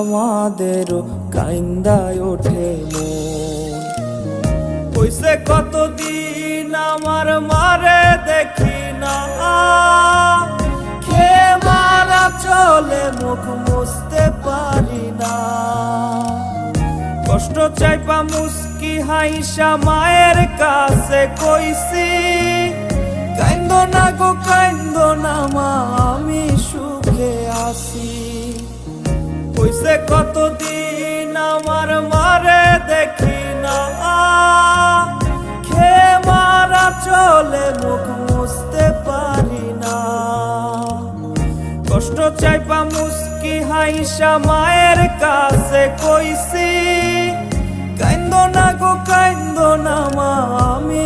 আমাদেরও কাইন্দায় ওঠে মন। কইছে কতদিন আমার মারে দেখি না, খেয়ে মারা চলে মুখ মুছতে পারি না। কষ্ট চাইপা মুস্কি হাইসা মায়ের কাছে কইছি, কাইন্দো না গো কাইন্দো না মা, আমি সুখে আছি। কইছে কতদিন আমার মারে দেখি না, খেয়ে মারা চলে মুখ মুছতে পারি না। কষ্ট চাইপা মুস্কি হাইসা মায়ের কাছে কইছি, কাইন্দো না গো কাইন্দো না মা, আমি